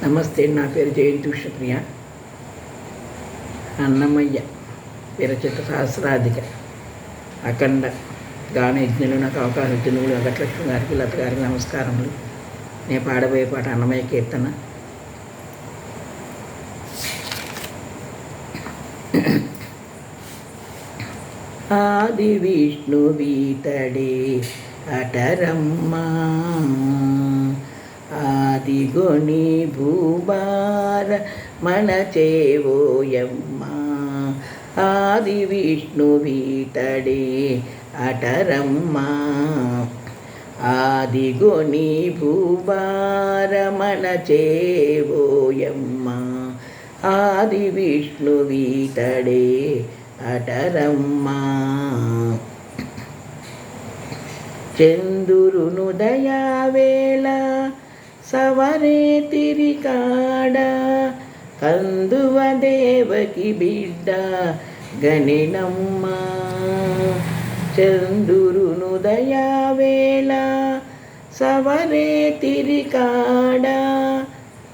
నమస్తే, నా పేరు జయంతి కృష్ణప్రియ. అన్నమయ్య విరచిత సహస్రాధిక అఖండ గాన యజ్ఞులు నాకు అవకాశం ఇచ్చిన వెంకటలక్ష్మి గారికి, లత గారికి నమస్కారములు. నేను పాడబోయే పాట అన్నమయ్య కీర్తన. ఆది విష్ణువీతడే అటరమ్మా, ఆదిగొని భూభార మనచేవోయమ్మా. ఆది విష్ణువీతడే అటరమ్మా, ఆదిగొని భూభార మనచేవోయమ్మా. ఆది విష్ణువీతడే అటరమ్మా. చందురునుదయావేళ సవరే తిరికాడ, కందువ దేవకి బిడ్డ గణినమ్మ. చందురునుదయావేళ సవరే తిరికాడ,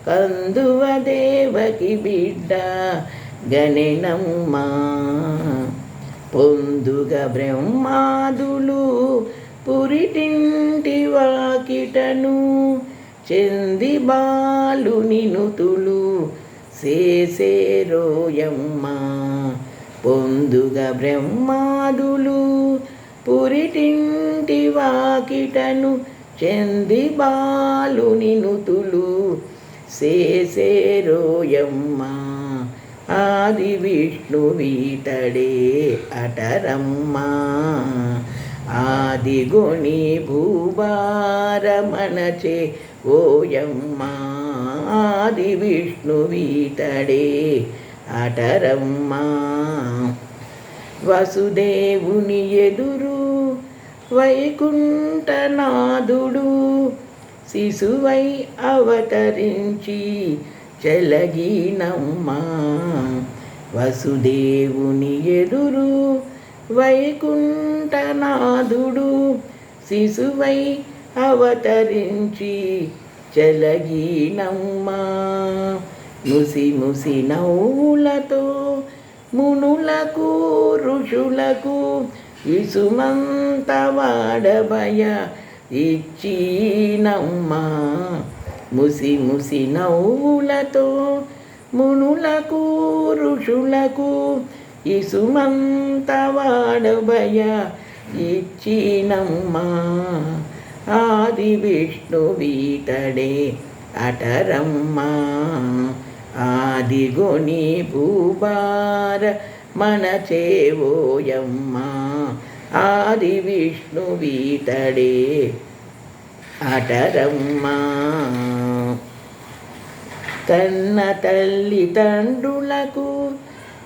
కందువ దేవకి బిడ్డ గణినమ్మ. పొందుగ బ్రహ్మాదులు పురిటింటి వాకిటను, చెంది బాలుని నుతులు చేసేరోయమ్మ. పొందుగ బ్రహ్మాదులు పురిటింటి వాకిటను, చెంది బాలుని నుతులు చేసేరోయమ్మ. ఆది విష్ణువీతడే అటరమ్మా, ఆదిగొని భూభార మనచే ఓయమ్మా. ఆది విష్ణువీతడే అటరమ్మా. వసుదేవుని ఎదురు వైకుంఠనాథుడు శిశువై అవతరించి చెలగినమ్మా. వసుదేవుని ఎదురు వైకుంఠనాథుడు శిశువై అవతరించి చెలగినమ్మా. ముసి ముసి నవ్వులతో మునులకు ఋషులకు ఇసుమంత వాడబయ ఇచ్చినమ్మా. ముసి ముసి నవ్వులతో మునులకు ఋషులకు ఇసుమంత వాడబయ ఇచ్చినమ్మా. ఆది విష్ణువీతడే అటరమ్మా, ఆదిగొని భూభార మనచేవోయమ్మా. ఆది విష్ణువీతడే అటరమ్మా. కన్న తల్లి తండ్రులకు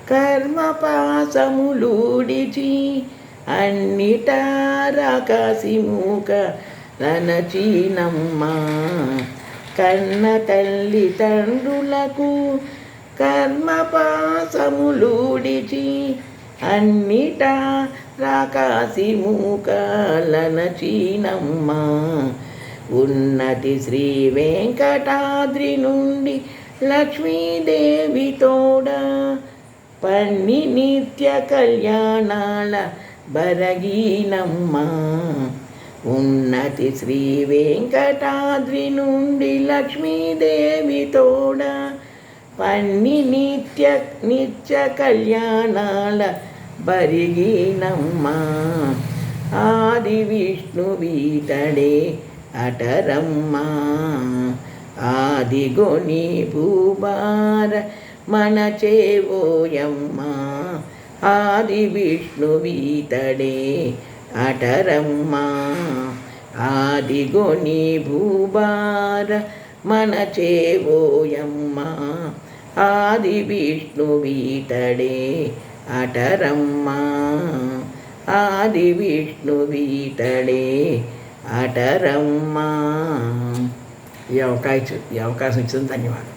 కర్మపాసములుడిచి, అన్నిటా రాకాసిముక ననచినమ్మా. కన్న తల్లి తండ్రులకు కర్మపాసములుడిచి, అన్నిటా రాకాసిముక ననచినమ్మా. ఉన్నతి శ్రీ వెంకటాద్రి నుండి లక్ష్మీదేవి తోడ, పన్ని నిత్య కళ్యాణాల బరగినమ్మా. ఉన్నతి శ్రీ వెంకటాద్రి నుండి లక్ష్మీదేవి తోడ, పన్ని నిత్య కళ్యాణాల బరిగినమ్మా. ఆది విష్ణువీతడే అటరమ్మా, ఆదిగొని భూభార మనచేవోయమ్మా. ఆది విష్ణువీతడే అటరమ్మా, ఆదిగొని భూభార మనచేవోయమ్మా. ఆది విష్ణువీతడే అటరమ్మా, ఆది విష్ణువీతడే అటరమ్మా. ఈ అవకాశం ఇచ్చిన ధన్యవాదాలు.